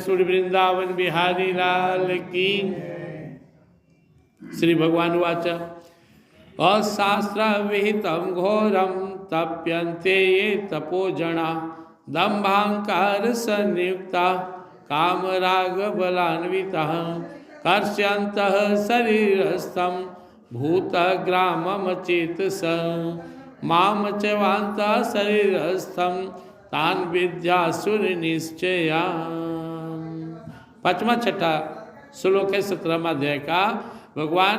सूर्य वृंदावन बिहारी लाल की। श्री भगवान वाच अशास्त्र विहितं घोरम तप्यन्ते ये तपोजना दम्भांकार संयुक्ता कामराग बलान्विता कर्ष्यन्तः शरीरस्थं भूतग्रामं चेतस माम च वान्ता शरीरस्थं तान विद्यासुर निश्चया। पांचवा छठा श्लोक है 17वां अध्याय का। भगवान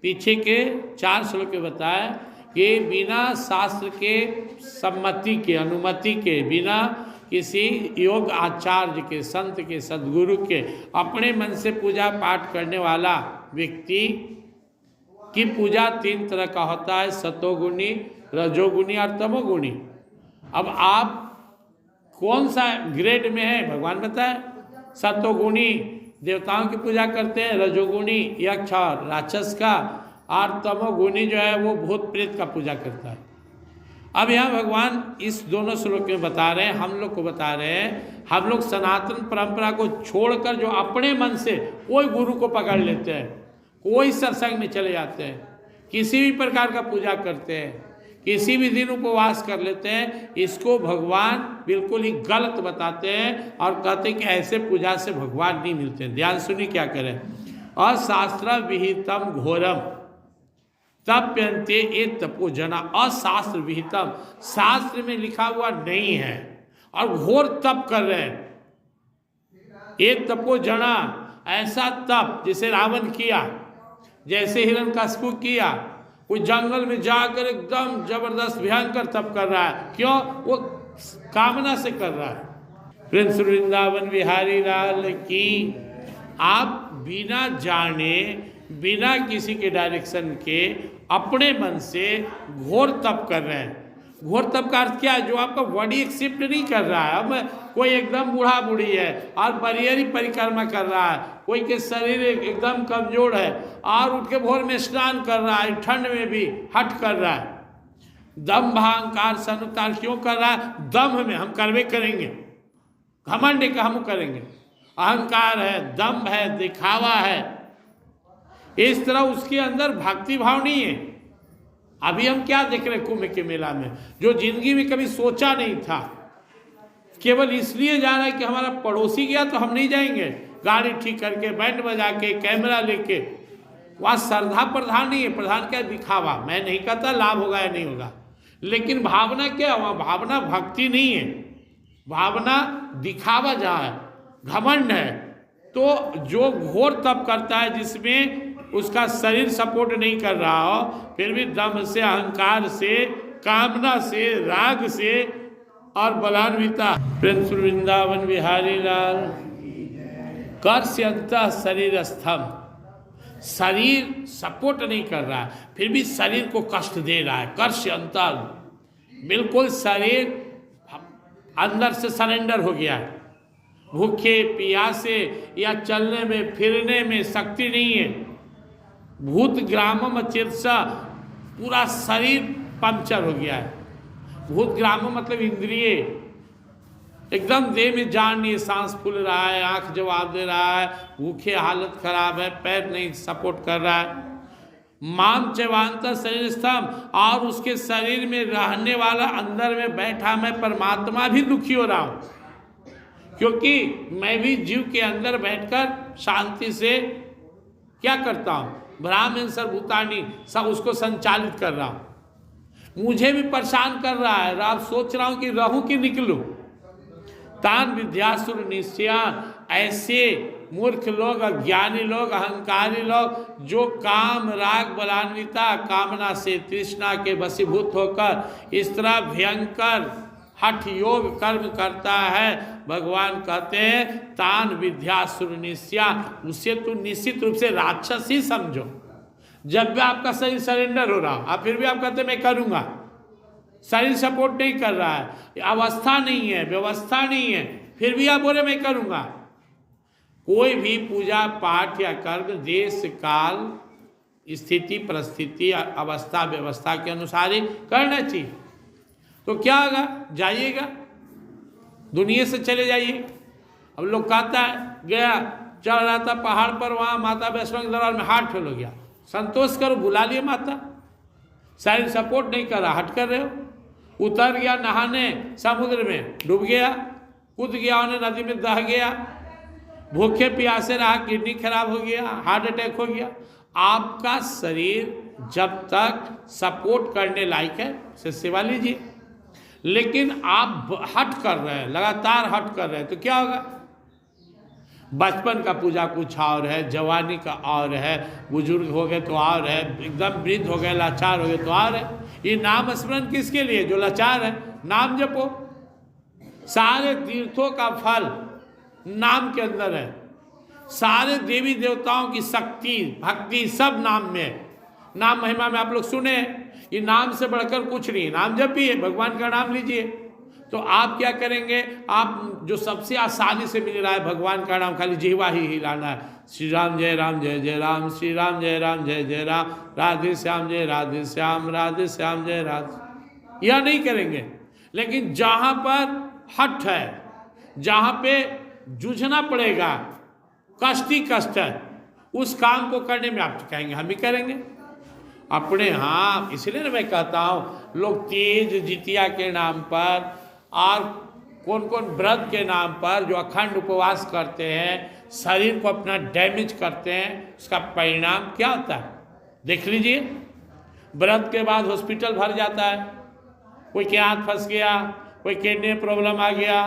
पीछे के 4 श्लोक में बताया कि बिना शास्त्र के सम्मति के, अनुमति के, बिना किसी योग आचार्य के, संत के, सदगुरु के अपने मन से पूजा पाठ करने वाला व्यक्ति की पूजा 3 तरह का होता है, सतोगुणी, रजोगुणी और तमोगुणी। अब आप कौन सा ग्रेड में है भगवान बताए। सतोगुणी देवताओं की पूजा करते हैं, रजोगुणी यक्ष और राक्षस का, और तमोगुणी जो है वो भूत प्रेत का पूजा करता है। अब यहाँ भगवान इस दोनों श्लोक में बता रहे हैं, हम लोग को बता रहे हैं, हम लोग सनातन परंपरा को छोड़कर जो अपने मन से कोई गुरु को पकड़ लेते हैं, कोई सत्संग में चले जाते हैं, किसी भी प्रकार का पूजा करते हैं, किसी भी दिन उपवास कर लेते हैं, इसको भगवान बिल्कुल ही गलत बताते हैं और कहते हैं कि ऐसे पूजा से भगवान नहीं मिलते हैं। ध्यान सुनिए क्या करें। अशास्त्र विहितम घोरम तप्यन्ते ये तपोजना। अशास्त्र विहितम, शास्त्र में लिखा हुआ नहीं है और घोर तप कर रहे हैं। ये तपोजना, ऐसा तप जैसे रावण किया, जैसे हिरण्यकशिपु किया, कोई जंगल में जाकर एकदम जबरदस्त भयंकर तप कर रहा है। क्यों? वो कामना से कर रहा है। प्रिंस वृंदावन बिहारी लाल की। आप बिना जाने, बिना किसी के डायरेक्शन के अपने मन से घोर तप कर रहे हैं। घोर तप का अर्थ क्या है? जो आपका बॉडी एक्सेप्ट नहीं कर रहा है। अब कोई एकदम बूढ़ा बूढ़ी है और बरियरी परिक्रमा कर रहा है, कोई के शरीर एकदम कमजोर है और उठ के भोर में स्नान कर रहा है, ठंड में भी हट कर रहा है। दम्भ अहंकार सनुकार क्यों कर रहा है? दम्भ में हम करवे करेंगे, घमंड का हम करेंगे, अहंकार है, दम्भ है, दिखावा है। इस तरह उसके अंदर भक्ति भाव नहीं है। अभी हम क्या देख रहे हैं कुंभ के मेला में, जो जिंदगी में कभी सोचा नहीं था, केवल इसलिए जा रहा है कि हमारा पड़ोसी गया तो हम नहीं जाएंगे, गाड़ी ठीक करके, बैंड बजा के, कैमरा लेके। वहाँ श्रद्धा प्रधान नहीं है, प्रधान क्या? दिखावा। मैं नहीं कहता लाभ होगा या नहीं होगा, लेकिन भावना क्या? वहाँ भावना भक्ति नहीं है, भावना दिखावा जहाँ है, घमंड है। तो जो घोर तप करता है जिसमें उसका शरीर सपोर्ट नहीं कर रहा हो, फिर भी दम से, अहंकार से, कामना से, राग से और बलान्विता। प्रिंस वृंदावन बिहारी लाल। कर्ष्यंत शरीरस्थम, शरीर सपोर्ट नहीं कर रहा है, फिर भी शरीर को कष्ट दे रहा है। कर्ष्यंत, बिल्कुल शरीर अंदर से सरेंडर हो गया है। भूखे प्यासे या चलने में फिरने में शक्ति नहीं है। भूत ग्रामम चित्सा, पूरा शरीर पंक्चर हो गया है। भूत ग्रामम मतलब इंद्रिय, एकदम देह में जान नहीं, सांस फूल रहा है, आंख जवाब दे रहा है, भूखे हालत खराब है, पैर नहीं सपोर्ट कर रहा है। माम चवांतर शरीर स्तंभ, और उसके शरीर में रहने वाला, अंदर में बैठा मैं परमात्मा भी दुखी हो रहा हूँ, क्योंकि मैं भी जीव के अंदर बैठकर शांति से क्या करता हूँ? ब्राह्मण सर्वभूतानि, सब उसको संचालित कर रहा हूँ। मुझे भी परेशान कर रहा है, अब सोच रहा हूँ कि रहूं कि निकलूं। तान विद्यासुर निश्चयान, ऐसे मूर्ख लोग, अज्ञानी लोग, अहंकारी लोग जो काम राग बलान्विता, कामना से, तृष्णा के वशीभूत होकर इस तरह भयंकर हठ योग कर्म करता है, भगवान कहते हैं तान विद्यासुर निश्चया, उसे तो निश्चित रूप से राक्षस ही समझो। जब भी आपका शरीर सरेंडर हो रहा, आप फिर भी आप कहते मैं करूँगा, शरीर सपोर्ट नहीं कर रहा है, अवस्था नहीं है, व्यवस्था नहीं है, फिर भी आप बोले मैं करूँगा। कोई भी पूजा पाठ या कर्म देश काल स्थिति परिस्थिति अवस्था व्यवस्था के अनुसार ही करना चाहिए। तो क्या होगा? जाइएगा, दुनिया से चले जाइए। अब लोग कहता है गया चढ़ रहा था पहाड़ पर, वहाँ माता वैष्णो के दरबार में हार्ट फेल हो गया। संतोष करो, बुला लिए माता, शरीर सपोर्ट नहीं कर रहा, हट कर रहे हो। उतर गया नहाने समुद्र में, डूब गया, कूद गया उन्हें नदी में, दह गया, भूखे प्यासे रहा, किडनी खराब हो गया, हार्ट अटैक हो गया। आपका शरीर जब तक सपोर्ट करने लायक है उसे सेवा लीजिए, लेकिन आप हट कर रहे हैं, लगातार हट कर रहे हैं तो क्या होगा? बचपन का पूजा कुछ और है, जवानी का और है, बुजुर्ग हो गए तो और है, एकदम वृद्ध हो गए, लाचार हो गए तो और है। ये नाम स्मरण किसके लिए? जो लाचार है। नाम जपो, सारे तीर्थों का फल नाम के अंदर है, सारे देवी देवताओं की शक्ति भक्ति सब नाम में, नाम महिमा में आप लोग सुने। ये नाम से बढ़कर कुछ नहीं, नाम जपिए, भगवान का नाम लीजिए। तो आप क्या करेंगे? आप जो सबसे आसानी से मिल रहा है भगवान का नाम, खाली जीवा ही हिलाना है। श्री राम जय जय राम, श्री राम जय जय राम, राधे श्याम जय राधे श्याम, राधे श्याम जय राधे, यह नहीं करेंगे। लेकिन जहाँ पर हठ है, जहाँ पे जूझना पड़ेगा, कष्ट ही कष्ट है, उस काम को करने में आप कहेंगे हम ही करेंगे अपने। हाँ, इसलिए ना मैं कहता हूँ लोग तीज जितिया के नाम पर और कौन कौन व्रत के नाम पर जो अखंड उपवास करते हैं, शरीर को अपना डैमेज करते हैं, उसका परिणाम क्या होता है देख लीजिए। व्रत के बाद हॉस्पिटल भर जाता है, कोई के हाथ फंस गया, कोई किडनी प्रॉब्लम आ गया,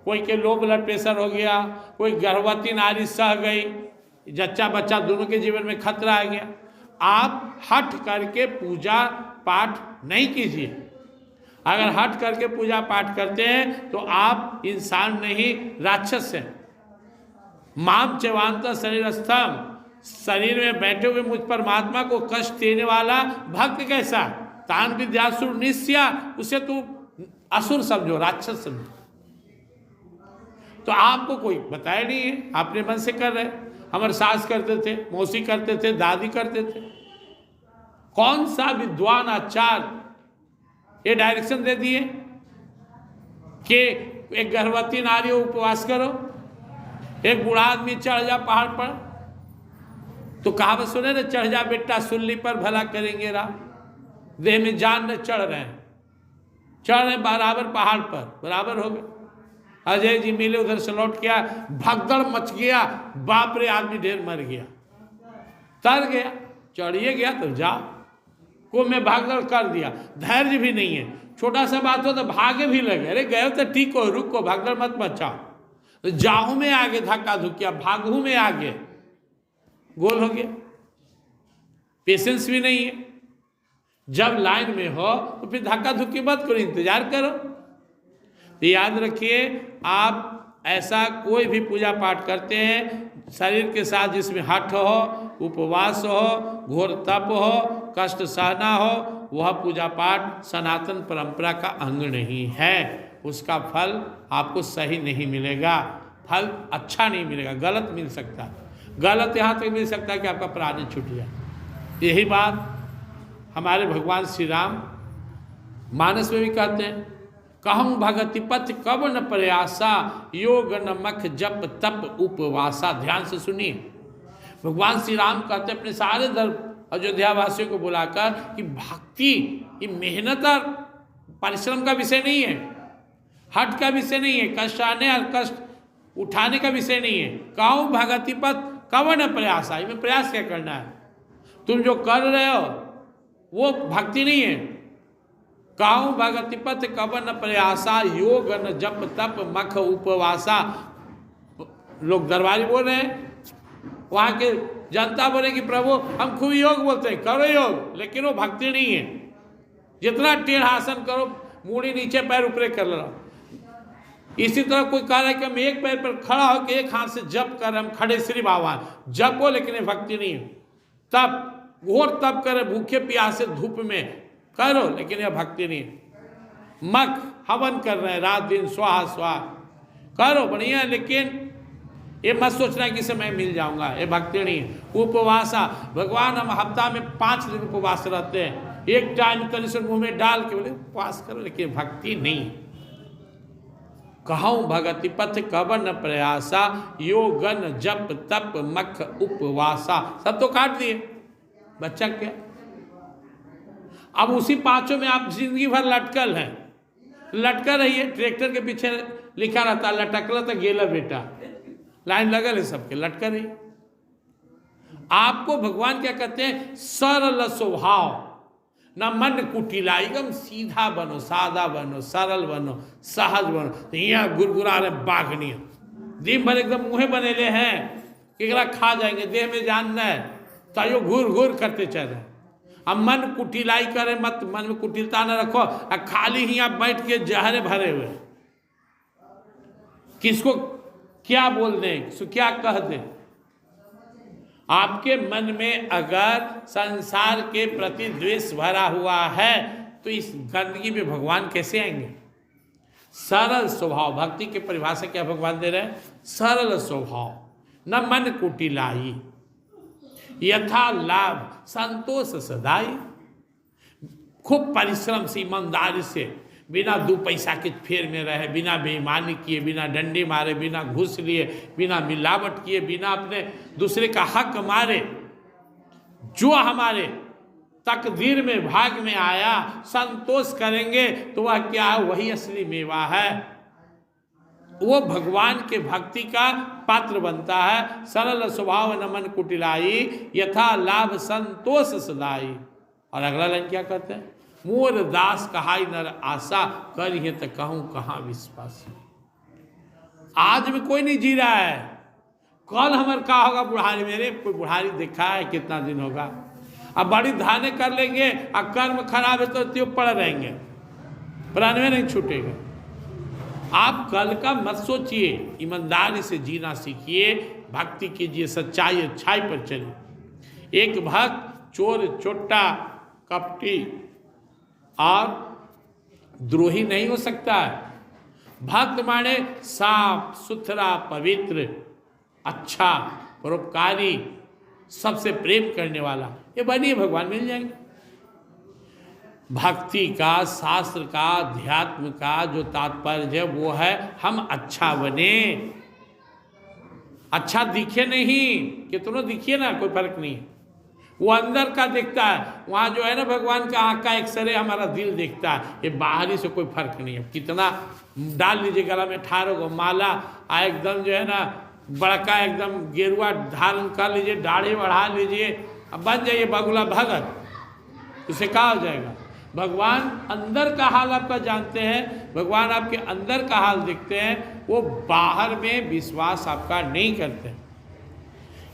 कोई के लो ब्लड प्रेशर हो गया, कोई गर्भवती नारी सह गई, जच्चा बच्चा दोनों के जीवन में खतरा आ गया। आप हट करके पूजा पाठ नहीं कीजिए। अगर हट करके पूजा पाठ करते हैं तो आप इंसान नहीं राक्षस हैं। माम चवांत शरीरस्थम, शरीर में बैठे हुए मुझ परमात्मा को कष्ट देने वाला भक्त कैसा? तान विद्यासुर निस्या, उसे तो असुर समझो, राक्षस समझो। तो आपको कोई बताया नहीं है, अपने मन से कर रहे। हमारे सास करते थे, मौसी करते थे, दादी करते थे। कौन सा विद्वान आचार्य ये डायरेक्शन दे दिए कि एक गर्भवती नारी उपवास करो, एक बूढ़ा आदमी चढ़ जा पहाड़ पर? तो कहावत सुने ना, चढ़ जा बेटा सुल्ली पर भला करेंगे राम। देह में जान न चढ़ रहे हैं, चढ़ रहे बराबर पहाड़ पर, बराबर हो गए। अजय जी मिले, उधर से लौट गया, भगदड़ मच गया, बाप रे आदमी ढेर मर गया, तर गया। चढ़िए गया तो जाओ, को मैं भागदड़ कर दिया, धैर्य भी नहीं है। छोटा सा बात हो तो भागे भी लगे, अरे गए तो ठीक हो, रुको, भागदड़ मत मचाओ। तो जाहू में आगे धक्का धुकिया, भागू में आगे गोल हो गया। पेशेंस भी नहीं है। जब लाइन में हो तो फिर धक्का धुक्की मत करो, इंतजार करो। तो याद रखिए, आप ऐसा कोई भी पूजा पाठ करते हैं शरीर के साथ जिसमें हठ हो, उपवास हो, घोर तप हो, कष्ट सहना हो, वह पूजा पाठ सनातन परंपरा का अंग नहीं है। उसका फल आपको सही नहीं मिलेगा, फल अच्छा नहीं मिलेगा, गलत मिल सकता है। गलत यहाँ तक मिल सकता है कि आपका प्राण छूट जाए। यही बात हमारे भगवान श्री राम मानस में भी कहते हैं, कहूँ भगति पथ कब न प्रयासा, योग न मख जप तप उपवासा। ध्यान से सुनिए, भगवान श्री राम कहते हैं अपने सारे अयोध्या वासियों को बुलाकर कि भक्ति ये मेहनत और परिश्रम का विषय नहीं है, हट का विषय नहीं है, कष्ट आने और कष्ट उठाने का विषय नहीं है। कहूँ भगति पथ कब न प्रयासा, इसमें प्रयास क्या करना है? तुम जो कर रहे हो वो भक्ति नहीं है। कहूँ भगति पथ कब न प्रयासा, योग न जप तप मख उपवासा। लोग दरबारी बोल रहे हैं, वहाँ के जनता बोले कि प्रभु हम खूब योग बोलते हैं, करो योग, लेकिन वो भक्ति नहीं है। जितना टेढ़ा आसन करो, मूड़ी नीचे पैर ऊपरे कर लो। इसी तरह कोई कह रहा है कि हम एक पैर पर खड़ा होकर एक हाथ से जप कर, हम खड़े श्री भगवान जपो, लेकिन ये भक्ति नहीं है। तप घोर तप करे, भूखे प्यासे धूप में करो, लेकिन यह भक्ति नहीं है। मख हवन कर रहे हैं रात दिन, स्वाहा स्वाहा करो, बढ़िया, लेकिन ये मत सोचना कि समय मिल जाऊंगा, ये भक्ति नहीं है। उपवासा, भगवान हम हफ्ता में 5 दिन उपवास रहते हैं, एक टाइम कल से मुंह में डाल के बोले उपवास करो, लेकिन भक्ति नहीं। कहूँ भगति पथ कवन प्रयासा, योगन जप तप मख उपवासा। सब तो काट दिए, बच्चा क्या। अब उसी पांचों में आप जिंदगी भर लटकल हैं, लटका रहिए। ट्रैक्टर के पीछे लिखा रहता लटकला तो गेला बेटा, लाइन लगल है सबके, लटका रही। आपको भगवान क्या कहते हैं, सरल स्वभाव, ना मन कुटिला, एकदम सीधा बनो, सादा बनो, सरल बनो, सहज बनो। तो यहाँ गुरगुरा रहे बाघनी, दिन भर एकदम मुँहे बनेले हैं कि खा जाएंगे, देह में जान न है, तो घूर घूर करते चल रहे। अब मन कुटिलाई करे मत, मन में कुटिलता न रखो, खाली ही आप बैठ के जहरे भरे हुए, किसको क्या बोल दें, किसको क्या कह दें। आपके मन में अगर संसार के प्रति द्वेष भरा हुआ है तो इस गंदगी में भगवान कैसे आएंगे। सरल स्वभाव, भक्ति के परिभाषा क्या भगवान दे रहे हैं, सरल स्वभाव, न मन कुटिलाई, यथा लाभ संतोष सदाई। खूब परिश्रम से, ईमानदारी से, बिना दो पैसा के फेर में रहे, बिना बेईमानी किए, बिना डंडे मारे, बिना घूस लिए, बिना मिलावट किए, बिना अपने दूसरे का हक मारे, जो हमारे तकदीर में भाग में आया संतोष करेंगे तो वह क्या है, वही असली मेवा है, वो भगवान के भक्ति का पात्र बनता है। सरल स्वभाव न मन कुटिलाई, यथा लाभ संतोष सदाई। और अगला लाइन क्या कहते हैं, मोर दास कहाई नर आशा, करिए तो कहूँ कहाँ विश्वास। आज में कोई नहीं जी रहा है, कल हमारे क्या होगा बुढ़ारी, मेरे कोई बुढ़ारी देखा है कितना दिन होगा। अब बड़ी धाने कर लेंगे और कर्म खराब है तो त्यो पड़ रहेंगे, प्राण में नहीं छूटेगा। आप कल का मत सोचिए, ईमानदारी से जीना सीखिए, भक्ति कीजिए, सच्चाई अच्छाई पर चलिए। एक भक्त चोर चोट्टा कपटी और द्रोही नहीं हो सकता है। भक्त माने साफ सुथरा पवित्र अच्छा परोपकारी सबसे प्रेम करने वाला, ये बनिए, भगवान मिल जाएंगे। भक्ति का, शास्त्र का, अध्यात्म का जो तात्पर्य है वो है हम अच्छा बने, अच्छा दिखे नहीं, कितनों दिखिए ना कोई फर्क नहीं है, वो अंदर का देखता है। वहाँ जो है ना भगवान का आँख का एक्सरे हमारा दिल देखता है, ये बाहरी से कोई फर्क नहीं है। कितना डाल लीजिए गला में 18 को माला, एकदम जो है ना बड़का एकदम गेरुआ धारण कर लीजिए, दाढ़ी बढ़ा लीजिए, अब बन जाइए बगुला भगत, इसे कहा हो जाएगा। भगवान अंदर का हाल आपका जानते हैं, भगवान आपके अंदर का हाल देखते हैं, वो बाहर में विश्वास आपका नहीं करते।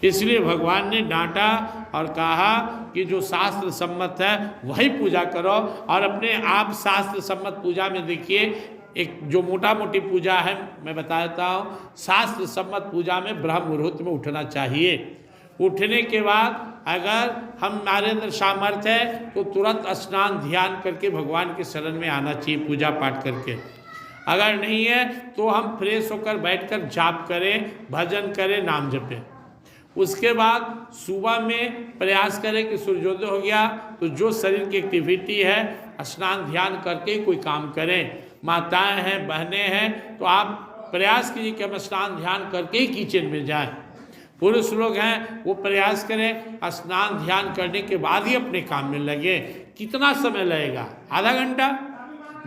इसलिए भगवान ने डांटा और कहा कि जो शास्त्र सम्मत है वही पूजा करो। और अपने आप शास्त्र सम्मत पूजा में देखिए, एक जो मोटा मोटी पूजा है मैं बता देता हूँ। शास्त्र सम्मत पूजा में ब्रह्म मुहूर्त में उठना चाहिए। उठने के बाद अगर हमारे अंदर सामर्थ्य है तो तुरंत स्नान ध्यान करके भगवान के शरण में आना चाहिए, पूजा पाठ करके। अगर नहीं है तो हम फ्रेश होकर बैठकर जाप करें, भजन करें, नाम जपें। उसके बाद सुबह में प्रयास करें कि सूर्योदय हो गया तो जो शरीर की एक्टिविटी है स्नान ध्यान करके कोई काम करें। माताएं हैं, बहनें हैं तो आप प्रयास कीजिए कि हम स्नान ध्यान करके ही किचन में जाएं। पुरुष लोग हैं वो प्रयास करें स्नान ध्यान करने के बाद ही अपने काम में लगे। कितना समय लगेगा, आधा घंटा,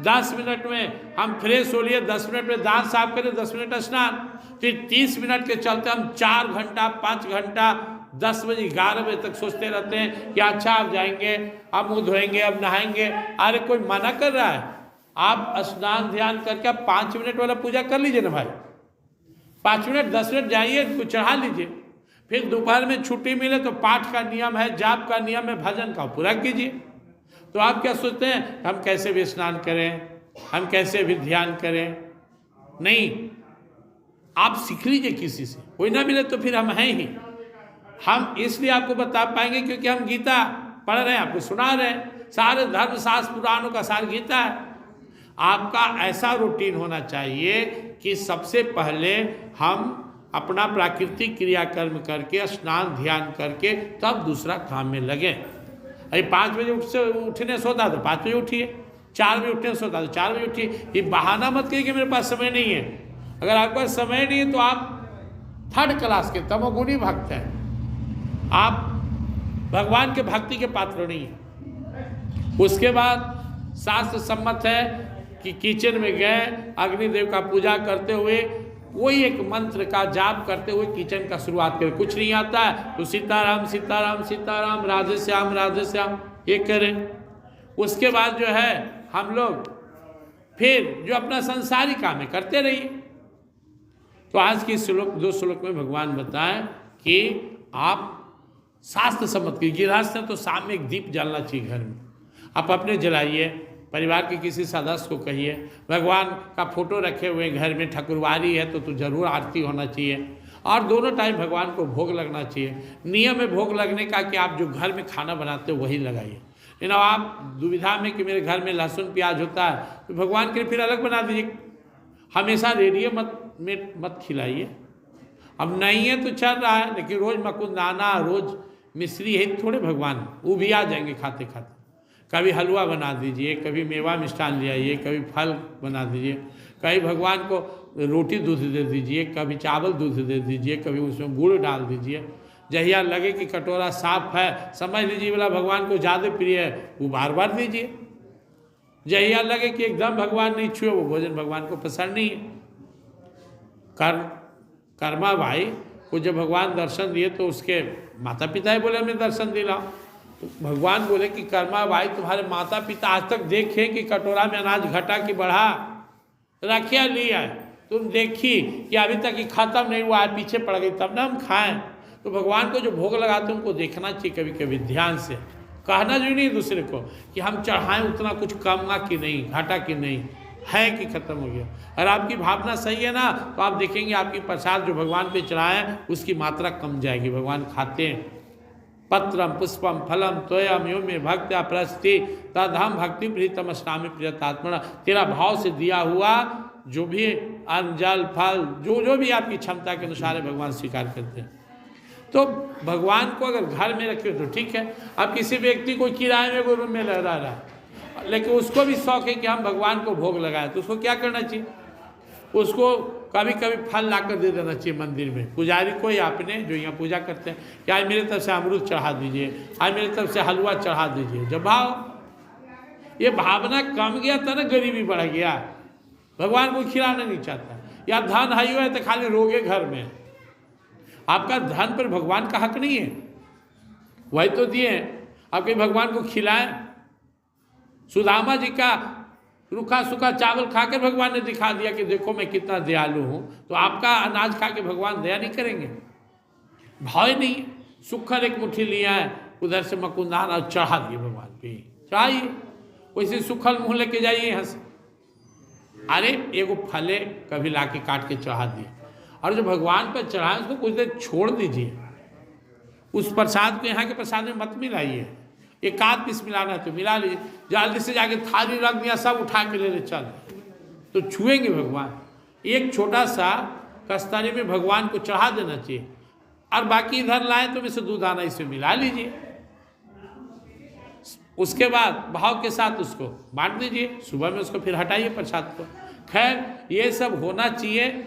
10 मिनट में हम फ्रेश हो लिए, 10 मिनट में दांत साफ करें, 10 मिनट स्नान, फिर 30 मिनट के चलते हम 4 घंटा 5 घंटा 10 बजे 11 बजे तक सोचते रहते हैं कि अच्छा आप जाएंगे, अब मुँह धोएंगे, अब नहाएंगे। अरे कोई मना कर रहा है? आप स्नान ध्यान करके 5 मिनट वाला पूजा कर लीजिए ना भाई, 5 मिनट 10 मिनट जाइए, कुछ चढ़ा लीजिए। फिर दोपहर में छुट्टी मिले तो पाठ का नियम है, जाप का नियम है, भजन का पूरा कीजिए। तो आप क्या सोचते हैं हम कैसे भी स्नान करें, हम कैसे भी ध्यान करें? नहीं, आप सीख लीजिए किसी से, कोई ना मिले तो फिर हम हैं ही। हम इसलिए आपको बता पाएंगे क्योंकि हम गीता पढ़ रहे हैं, आपको सुना रहे हैं। सारे धर्म शास्त्र पुराणों का सार गीता है। आपका ऐसा रूटीन होना चाहिए कि सबसे पहले हम अपना प्राकृतिक क्रियाकर्म करके स्नान ध्यान करके तब दूसरा काम में लगे। अरे 5 बजे उठने सोता तो 5 बजे उठिए, 4 बजे उठने सोता तो 4 बजे उठिए। ये बहाना मत करिए कि मेरे पास समय नहीं है। अगर आपके पास समय नहीं है तो आप 3rd क्लास के तमोगुणी भक्त हैं, आप भगवान के भक्ति के पात्र नहीं है। उसके बाद शास्त्र सम्मत है कि किचन में गए, अग्निदेव का पूजा करते हुए कोई एक मंत्र का जाप करते हुए किचन का शुरुआत करें। कुछ नहीं आता है तो सीताराम सीताराम सीताराम, राधे श्याम ये करें। उसके बाद जो है हम लोग फिर जो अपना संसारी काम है करते रहिए। तो आज की श्लोक 2 श्लोक में भगवान बताएं कि आप शास्त्र सम्मत कीजिए। गृहस्थ तो शाम में एक दीप जलना चाहिए घर में, आप अपने जलाइए, परिवार के किसी सदस्य को कहिए। भगवान का फोटो रखे हुए घर में, ठकुरवारी है तो जरूर आरती होना चाहिए। और दोनों टाइम भगवान को भोग लगना चाहिए। नियम है भोग लगने का कि आप जो घर में खाना बनाते हो वही लगाइए। लेकिन आप दुविधा में कि मेरे घर में लहसुन प्याज होता है तो भगवान के लिए फिर अलग बना दीजिए। हमेशा रेडियो मत खिलाइए। अब नहीं है तो चल रहा है, लेकिन रोज मकुंदाना, रोज मिश्री है थोड़े भगवान वो भी आ जाएंगे खाते खाते। कभी हलवा बना दीजिए, कभी मेवा मिष्ठान ले आइए, कभी फल बना दीजिए, कभी भगवान को रोटी दूध दे दीजिए, कभी चावल दूध दे दीजिए, कभी उसमें गुड़ डाल दीजिए। जहिया लगे कि कटोरा साफ है, समझ लीजिए वाला भगवान को ज़्यादा प्रिय है, वो बार बार दीजिए। जहिया लगे कि एकदम भगवान नहीं छुए, वो भोजन भगवान को पसंद नहीं है। कर्मा भाई को जब भगवान दर्शन दिए तो उसके माता पिता ही बोले हमें दर्शन दिलाओ। तो भगवान बोले कि कर्मा भाई तुम्हारे माता पिता आज तक देखे कि कटोरा में अनाज घटा कि बढ़ा, रखिया लिया है, तुम देखी कि अभी तक ही खत्म नहीं हुआ है, पीछे पड़ गई, तब ना हम खाएं। तो भगवान को जो भोग लगाते हैं उनको देखना चाहिए कभी कभी ध्यान से। कहना जो नहीं दूसरे को कि हम चढ़ाएं उतना कुछ कम ना कि नहीं, घाटा कि नहीं है कि खत्म हो गया। अगर आपकी भावना सही है ना तो आप देखेंगे आपकी प्रसाद जो भगवान पे चढ़ाएं उसकी मात्रा कम जाएगी। भगवान खाते हैं। पत्रम पुष्पम फलम त्वयम यो में भक्त्या प्रस्ति तदहम भक्ति प्रीतम अस्नामि प्रियतात्मना। तेरा भाव से दिया हुआ जो भी अन्न जल फल जो भी आपकी क्षमता के अनुसार है भगवान स्वीकार करते हैं। तो भगवान को अगर घर में रखे तो ठीक है। अब किसी व्यक्ति को किराए में कोई रूम में रह रहा है लेकिन उसको भी शौक है कि हम भगवान को भोग लगाएं, तो उसको क्या करना चाहिए? उसको कभी कभी फल लाकर दे देना चाहिए मंदिर में। पुजारी को ही आपने जो यहाँ पूजा करते हैं कि आज मेरे तरफ से अमरूद चढ़ा दीजिए, आज मेरे तरफ से हलवा चढ़ा दीजिए। जब भाव ये भावना कम गया था ना, गरीबी बढ़ गया, भगवान को खिलाना नहीं चाहता। या धन है तो खाली रोगे घर में, आपका धन पर भगवान का हक नहीं है, वही तो दिए। आप कहीं भगवान को खिलाएं। सुदामा जी का रूखा सूखा चावल खाकर भगवान ने दिखा दिया कि देखो मैं कितना दयालु हूँ। तो आपका अनाज खा के भगवान दया नहीं करेंगे? भाव ही नहीं। सुखर एक मुट्ठी लिया है, उधर से मकुंदान और चढ़ा दिए भगवान पे, चढ़ाइए। वैसे सुखल मुँह लेके जाइए यहाँ से। अरे एगो फले कभी ला के काट के चढ़ा दिए, और जो भगवान पर चढ़ाए उसको कुछ देर छोड़ दीजिए। उस प्रसाद को यहाँ के प्रसाद में मत मिलाइए। एक आध पीस मिलाना है तो मिला लीजिए, जल्दी से जाके थाली रख दिया, सब उठा के ले चल, तो छुएंगे भगवान। एक छोटा सा कस्तरी में भगवान को चढ़ा देना चाहिए, और बाकी इधर लाए तो इसे दूध आना इसमें मिला लीजिए। उसके बाद भाव के साथ उसको बांट दीजिए, सुबह में उसको फिर हटाइए प्रसाद को। खैर ये सब होना चाहिए।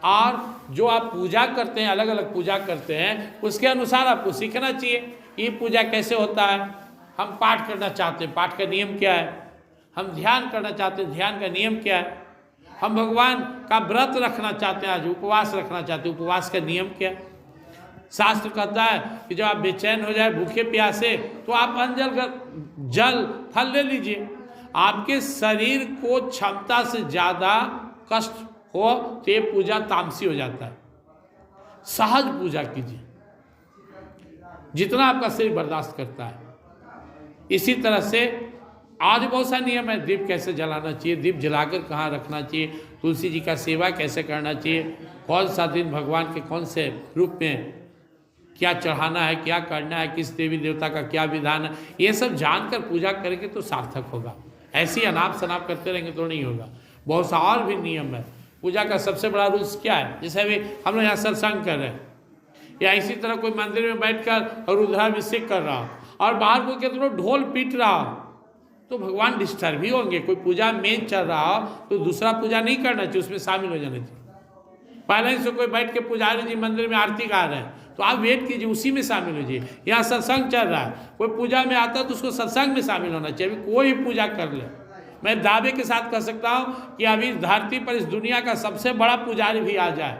और जो आप पूजा करते हैं, अलग अलग पूजा करते हैं, उसके अनुसार आपको सीखना चाहिए ये पूजा कैसे होता है। हम पाठ करना चाहते हैं, पाठ का नियम क्या है? हम ध्यान करना चाहते हैं, ध्यान का नियम क्या है? हम भगवान का व्रत रखना चाहते हैं, आज उपवास रखना चाहते हैं, उपवास का नियम क्या है? शास्त्र कहता है कि जब आप बेचैन हो जाए, भूखे प्यासे, तो आप अन्न जल फल ले लीजिए। आपके शरीर को क्षमता से ज़्यादा कष्ट हो तो ये पूजा तामसी हो जाता है। सहज पूजा कीजिए जितना आपका शरीर बर्दाश्त करता है। इसी तरह से आज बहुत सा नियम है। दीप कैसे जलाना चाहिए, दीप जलाकर कहाँ रखना चाहिए, तुलसी जी का सेवा कैसे करना चाहिए, कौन सा दिन भगवान के कौन से रूप में क्या चढ़ाना है, क्या करना है, किस देवी देवता का क्या विधान है, ये सब जानकर पूजा करेंगे तो सार्थक होगा। ऐसे ही अनाप शनाप करते रहेंगे तो नहीं होगा। बहुत सा और भी नियम है। पूजा का सबसे बड़ा रूल्स क्या है? जैसे अभी हम लोग यहाँ सत्संग कर रहे हैं, या इसी तरह कोई मंदिर में बैठकर और रुद्राभिषेक कर रहा हो और बाहर कोई कितना ढोल पीट रहा हो, तो भगवान डिस्टर्ब ही होंगे। कोई पूजा में चल रहा हो तो दूसरा पूजा नहीं करना चाहिए, उसमें शामिल हो जाना चाहिए। पहले ही से कोई बैठ के पुजारी जी मंदिर में आरती गा रहे हैं तो आप वेट कीजिए, उसी में शामिल होजिए। यहाँ सत्संग चल रहा है, कोई पूजा में आता है तो उसको सत्संग में शामिल होना चाहिए। कोई पूजा कर ले, मैं दावे के साथ कह सकता हूँ कि अभी धरती पर इस दुनिया का सबसे बड़ा पुजारी भी आ जाए,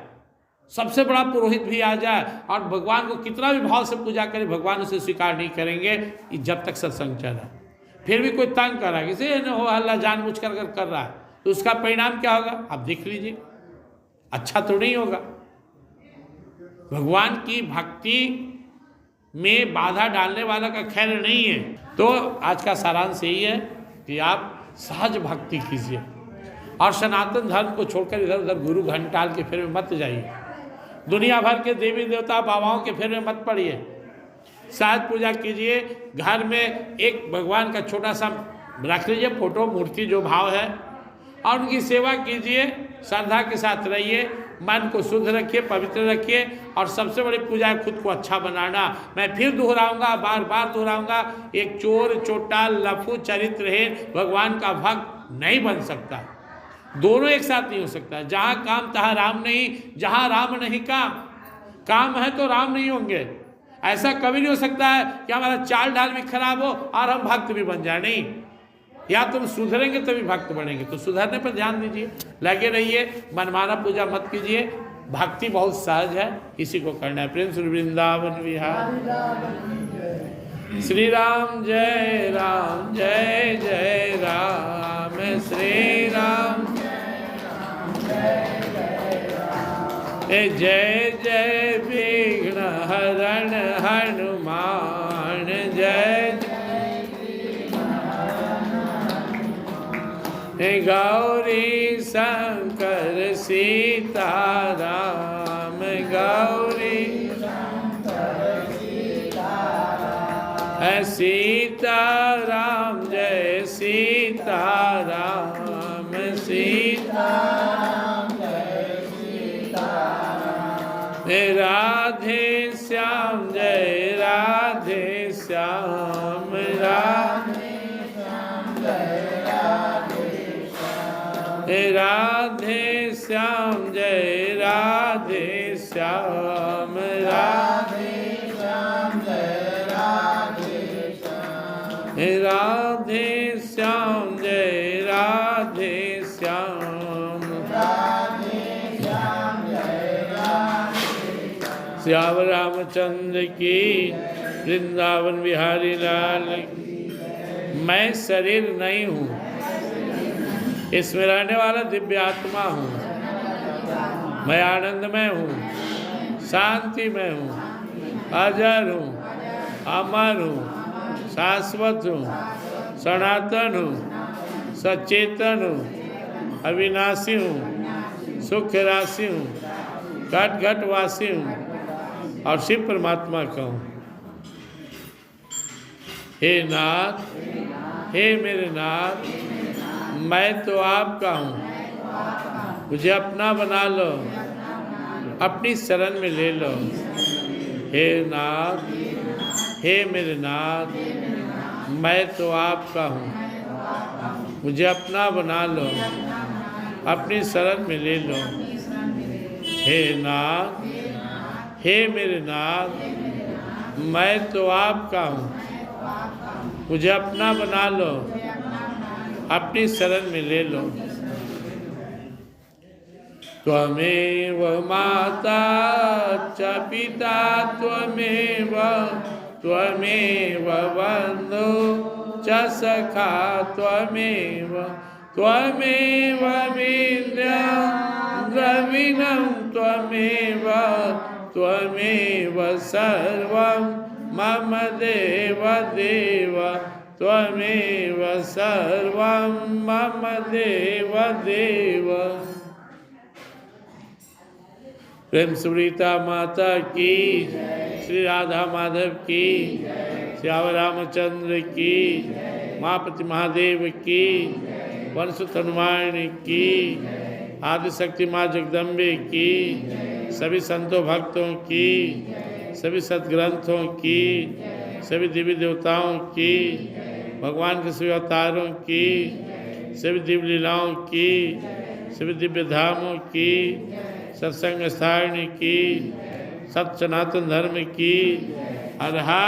सबसे बड़ा पुरोहित भी आ जाए और भगवान को कितना भी भाव से पूजा करे, भगवान उसे स्वीकार नहीं करेंगे जब तक सत्संग चल रहा है। फिर भी कोई तंग कर रहा है, किसी न हो अल्लाह जानबूझ कर रहा है, तो उसका परिणाम क्या होगा आप देख लीजिए, अच्छा तो नहीं होगा। भगवान की भक्ति में बाधा डालने वाला का खैर नहीं है। तो आज का सारांश यही है कि आप सहज भक्ति कीजिए और सनातन धर्म को छोड़कर इधर उधर गुरु घंटाल के फेर में मत जाइए, दुनिया भर के देवी देवता बाबाओं के फेर में मत पड़िए। सहज पूजा कीजिए, घर में एक भगवान का छोटा सा रख लीजिए फोटो मूर्ति जो भाव है, और उनकी सेवा कीजिए, श्रद्धा के साथ रहिए, मन को शुद्ध रखिए, पवित्र रखिए। और सबसे बड़ी पूजा है खुद को अच्छा बनाना। मैं फिर दोहराऊंगा, बार बार दोहराऊंगा, एक चोर चोटा लफू चरित्रहीन भगवान का भक्त नहीं बन सकता। दोनों एक साथ नहीं हो सकता। जहाँ काम तहाँ राम नहीं, जहाँ राम नहीं काम। काम है तो राम नहीं होंगे। ऐसा कभी नहीं हो सकता है कि हमारा चाल ढाल भी खराब हो और हम भक्त भी बन जाए, नहीं। या तुम सुधरेंगे तभी भक्त बनेंगे। तो सुधरने पर ध्यान दीजिए, लगे रहिए, मनमाना पूजा मत कीजिए। भक्ति बहुत सहज है, इसी को करना है। प्रेम श्री वृंदावन विहार। श्री राम जय राम, जय जय राम, श्री राम जय जय विघ्न हरण हनुमान, जय गौरी शंकर सीताराम, गौरी सीताराम जय सीताराम, सीताराम जय सीताराम, राधे श्याम जय राधे श्याम, राधे श्याम जय राधे श्याम जय राधे श्याम, राधे श्याम जय राधे श्याम, राधे श्याम जय राधे श्याम, राधे श्याम जय राधे श्याम। श्याम रामचंद्र की, वृंदावन बिहारी लाल की। मैं शरीर नहीं हूँ, इसमें रहने वाला दिव्य आत्मा हूँ। मैं आनंदमय हूँ, शांतिमय हूँ, अजर हूँ, अमर हूँ, शाश्वत हूँ, सनातन हूँ, सचेतन हूँ, अविनाशी हूँ, सुख राशि हूँ, घट घट वासी हूँ और शिव परमात्मा का हूँ। हे नाथ, हे मेरे नाथ, मैं तो आपका हूँ, मुझे अपना बना लो, अपनी शरण में ले लो। हे नाथ, हे मेरे नाथ, मैं तो आपका हूँ, मुझे अपना बना लो, अपनी शरण में ले लो। हे नाथ, हे मेरे नाथ, मैं तो आपका हूँ, मुझे अपना बना लो, अपनी शरण में ले लो। त्वमेव माता च पिता त्वमेव, त्वमेव बन्धु च सखा त्वमेव, त्वमेव विद्यां द्रविणं त्वमेव, त्वमेव सर्वं मम देव देव, त्वमेव सर्वं मम देव देव। प्रेम सुरीता माता की, श्री राधा माधव की, श्याम रामचंद्र की, मापति महादेव की, वंशुत हनुमान की, आदिशक्ति माँ जगदम्बे की, सभी संतों भक्तों की, सभी सद्ग्रंथों की, सभी देवी देवताओं की, भगवान के शिव अवतारों की, शिव दिव्य लीलाओं की, शिव दिव्य धामों की, सत्संग स्थान की, सत सनातन धर्म की। हर हर